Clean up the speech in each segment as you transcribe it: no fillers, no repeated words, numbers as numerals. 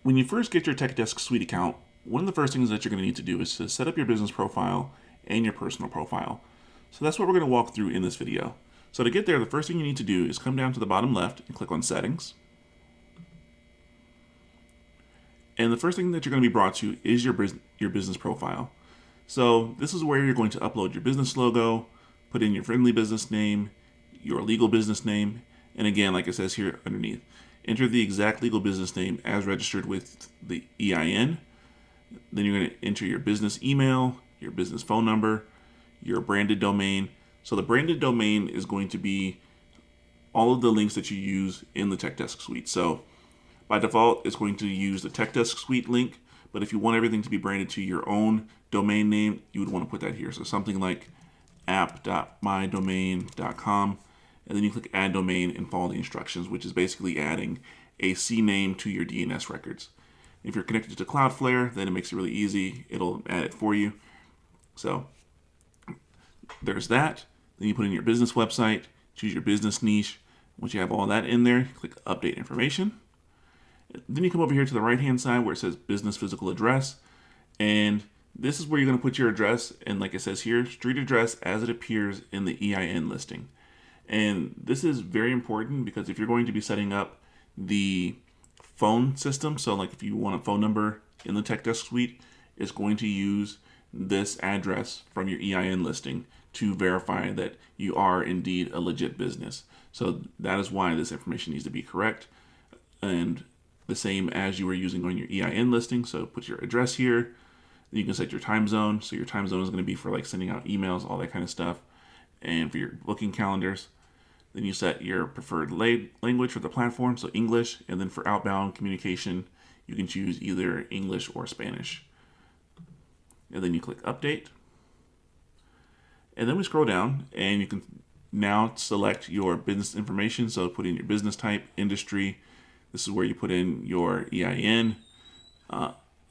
When you first get your TechDesk Suite account, one of the first things that you're going to need to do is to set up your business profile and your personal profile. So that's what we're going to walk through in this video. So to get there, the first thing you need to do is come down to the bottom left and click on Settings. And the first thing that you're going to be brought to is your business profile. So this is where you're going to upload your business logo, put in your friendly business name, your legal business name, and again, like it says here underneath, enter the exact legal business name as registered with the EIN. Then you're going to enter your business email, your business phone number, your branded domain. So the branded domain is going to be all of the links that you use in the TechDesk Suite. So by default, it's going to use the TechDesk Suite link, but if you want everything to be branded to your own domain name, you would want to put that here. So something like app.mydomain.com, and then you click Add Domain and follow the instructions, which is basically adding a CNAME to your DNS records. If you're connected to Cloudflare, then it makes it really easy. It'll add it for you. So there's that. Then you put in your business website, choose your business niche. Once you have all that in there, click Update Information. Then you come over here to the right-hand side where it says Business Physical Address. And this is where you're going to put your address. And like it says here, street address as it appears in the EIN listing. And this is very important because if you're going to be setting up the phone system, so like if you want a phone number in the TechDesk Suite, it's going to use this address from your EIN listing to verify that you are indeed a legit business. So that is why this information needs to be correct and the same as you were using on your EIN listing. So put your address here. Then you can set your time zone. So your time zone is going to be for like sending out emails, all that kind of stuff, and for your booking calendars. Then you set your preferred language for the platform, so English, and then for outbound communication, you can choose either English or Spanish. And then you click Update. And then we scroll down, and you can now select your business information. So put in your business type, industry. This is where you put in your EIN.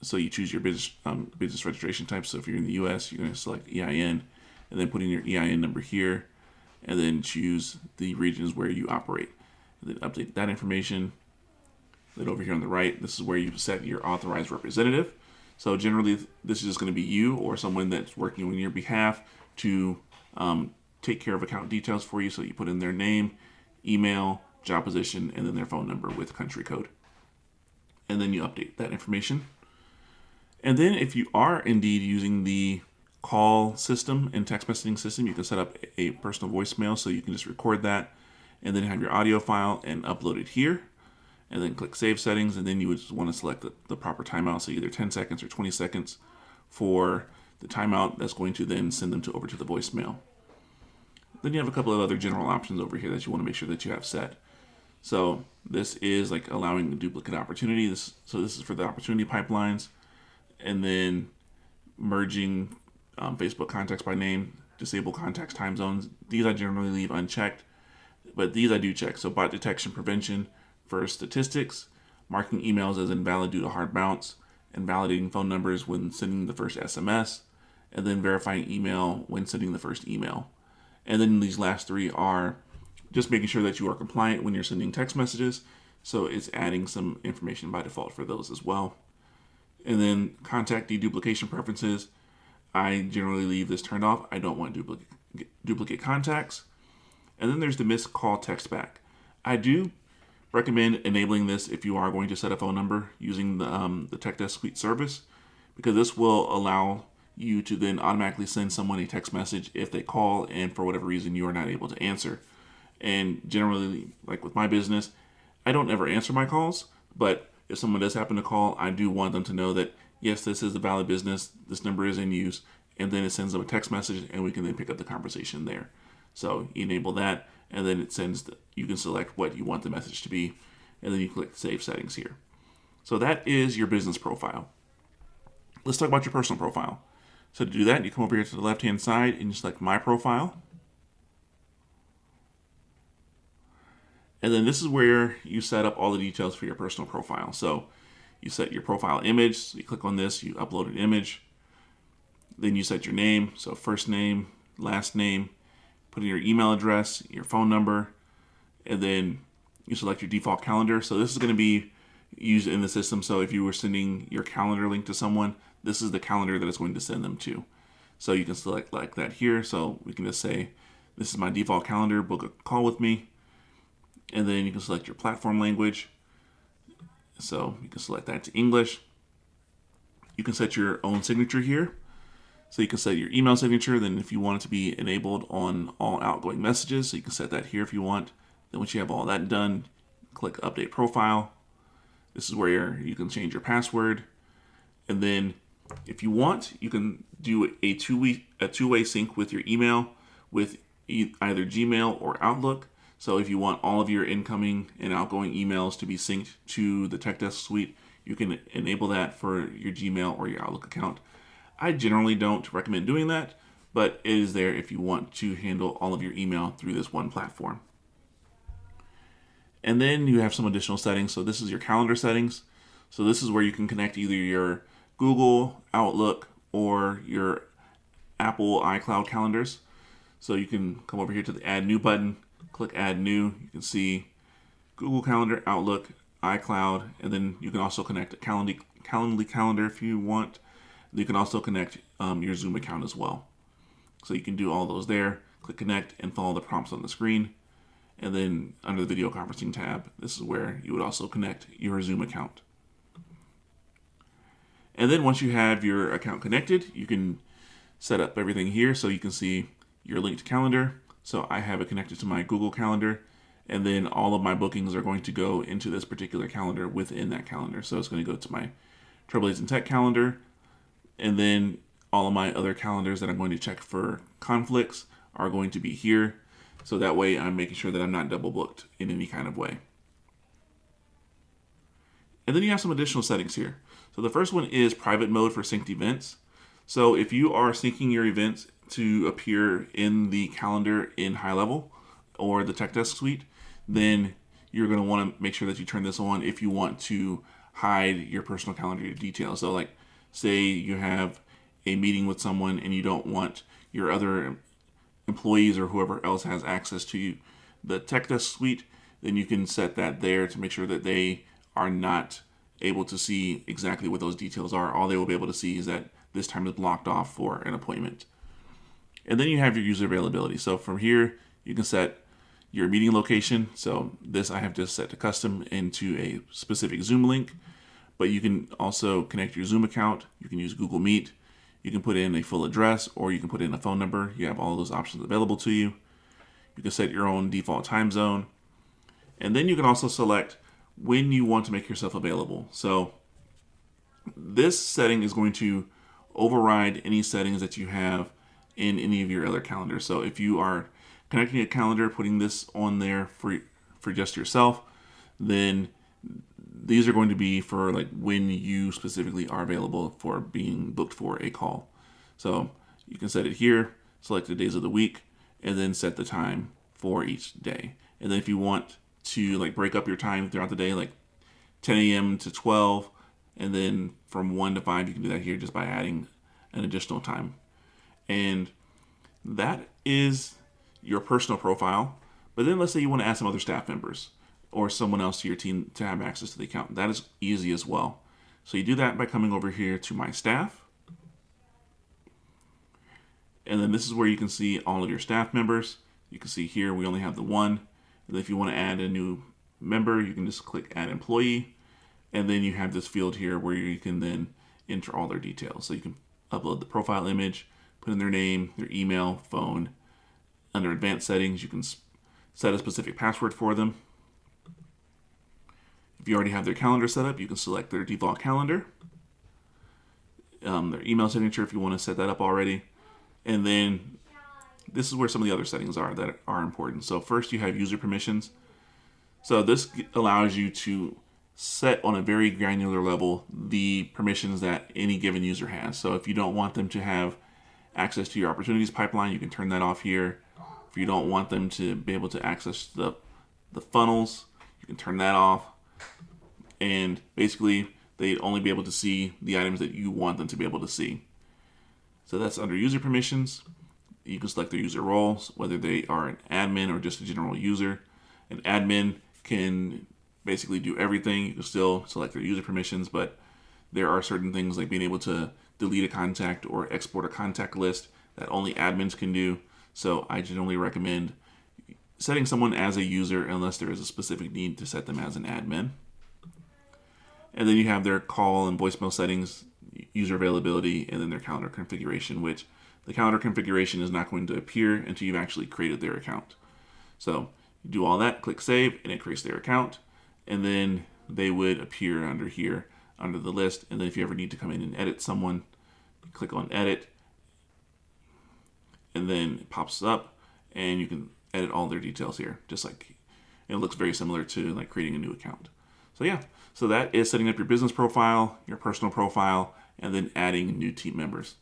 So you choose your business registration type. So if you're in the US, you're going to select EIN, and then put in your EIN number here, and then choose the regions where you operate. And then update that information. Then over here on the right, this is where you set your authorized representative. So generally, this is just going to be you or someone that's working on your behalf to take care of account details for you. So you put in their name, email, job position, and then their phone number with country code. And then you update that information. And then if you are indeed using the call system and text messaging system, you can set up a personal voicemail, so you can just record that and then have your audio file and upload it here, and then click Save Settings, and then you would just want to select the proper timeout, so either 10 seconds or 20 seconds for the timeout that's going to then send them over to the voicemail. Then you have a couple of other general options over here that you want to make sure that you have set. So this is like allowing the duplicate opportunity. So this is for the opportunity pipelines, and then merging Facebook contacts by name, disable contacts time zones. These I generally leave unchecked, but these I do check. So bot detection prevention for statistics, marking emails as invalid due to hard bounce, and validating phone numbers when sending the first SMS, and then verifying email when sending the first email. And then these last three are just making sure that you are compliant when you're sending text messages. So it's adding some information by default for those as well. And then contact deduplication preferences. I generally leave this turned off. I don't want duplicate contacts. And then there's the missed call text back. I do recommend enabling this if you are going to set a phone number using the TechDesk Suite service, because this will allow you to then automatically send someone a text message if they call and for whatever reason you are not able to answer. And generally, like with my business, I don't ever answer my calls, but if someone does happen to call, I do want them to know that, yes, this is a valid business, this number is in use, and then it sends them a text message, and we can then pick up the conversation there. So you enable that, and then it sends, you can select what you want the message to be, and then you click Save Settings here. So that is your business profile. Let's talk about your personal profile. So to do that, you come over here to the left-hand side, and you select My Profile. And then this is where you set up all the details for your personal profile. So you set your profile image. So you click on this, you upload an image. Then you set your name. So first name, last name, put in your email address, your phone number, and then you select your default calendar. So this is going to be used in the system. So if you were sending your calendar link to someone, this is the calendar that it's going to send them to. So you can select like that here. So we can just say, this is my default calendar, book a call with me. And then you can select your platform language. So you can select that to English. You can set your own signature here. So you can set your email signature. Then if you want it to be enabled on all outgoing messages, so you can set that here if you want. Then once you have all that done, click Update Profile. This is where you can change your password. And then if you want, you can do a two-way sync with your email with either Gmail or Outlook. So if you want all of your incoming and outgoing emails to be synced to the TechDesk Suite, you can enable that for your Gmail or your Outlook account. I generally don't recommend doing that, but it is there if you want to handle all of your email through this one platform. And then you have some additional settings. So this is your calendar settings. So this is where you can connect either your Google, Outlook, or your Apple iCloud calendars. So you can come over here to the Add New button, click Add New. You can see Google Calendar, Outlook, iCloud, and then you can also connect a Calendly calendar if you want. You can also connect your Zoom account as well. So you can do all those there. Click Connect and follow the prompts on the screen. And then under the video conferencing tab, this is where you would also connect your Zoom account. And then once you have your account connected, you can set up everything here. So you can see your linked calendar. So I have it connected to my Google Calendar, and then all of my bookings are going to go into this particular calendar within that calendar. So it's going to go to my Trailblazin Tech calendar, and then all of my other calendars that I'm going to check for conflicts are going to be here. So that way I'm making sure that I'm not double booked in any kind of way. And then you have some additional settings here. So the first one is private mode for synced events. So if you are syncing your events to appear in the calendar in HighLevel or the TechDesk Suite, then you're going to want to make sure that you turn this on if you want to hide your personal calendar details. So like say you have a meeting with someone and you don't want your other employees or whoever else has access to the TechDesk Suite, then you can set that there to make sure that they are not able to see exactly what those details are. All they will be able to see is that this time is blocked off for an appointment. And then you have your user availability. So from here, you can set your meeting location. So this I have just set to custom into a specific Zoom link, but you can also connect your Zoom account. You can use Google Meet. You can put in a full address, or you can put in a phone number. You have all those options available to you. You can set your own default time zone. And then you can also select when you want to make yourself available. So this setting is going to override any settings that you have in any of your other calendars. So if you are connecting a calendar, putting this on there for just yourself, then these are going to be for like when you specifically are available for being booked for a call. So you can set it here, select the days of the week, and then set the time for each day. And then if you want to like break up your time throughout the day, like 10 a.m. to 12, and then from 1 to 5, you can do that here just by adding an additional time. And that is your personal profile. But then let's say you want to add some other staff members or someone else to your team to have access to the account. That is easy as well. So you do that by coming over here to My Staff. And then this is where you can see all of your staff members. You can see here we only have the one. And if you want to add a new member, you can just click Add Employee. And then you have this field here where you can then enter all their details. So you can upload the profile image, put in their name, their email, phone. Under Advanced Settings, you can set a specific password for them. If you already have their calendar set up, you can select their default calendar, their email signature if you want to set that up already. And then this is where some of the other settings are that are important. So first you have user permissions. So this allows you to set on a very granular level the permissions that any given user has. So if you don't want them to have access to your opportunities pipeline, you can turn that off here. If you don't want them to be able to access the funnels, you can turn that off. And basically, they'd only be able to see the items that you want them to be able to see. So that's under user permissions. You can select their user roles, whether they are an admin or just a general user. An admin can basically do everything. You can still select their user permissions, but there are certain things like being able to delete a contact or export a contact list that only admins can do. So I generally recommend setting someone as a user unless there is a specific need to set them as an admin. And then you have their call and voicemail settings, user availability, and then their calendar configuration, which the calendar configuration is not going to appear until you've actually created their account. So you do all that, click save, and it creates their account. And then they would appear under here, under the list. And then if you ever need to come in and edit someone, you click on edit. And then it pops up and you can edit all their details here, just like, and it looks very similar to like creating a new account. So yeah, so that is setting up your business profile, your personal profile, and then adding new team members.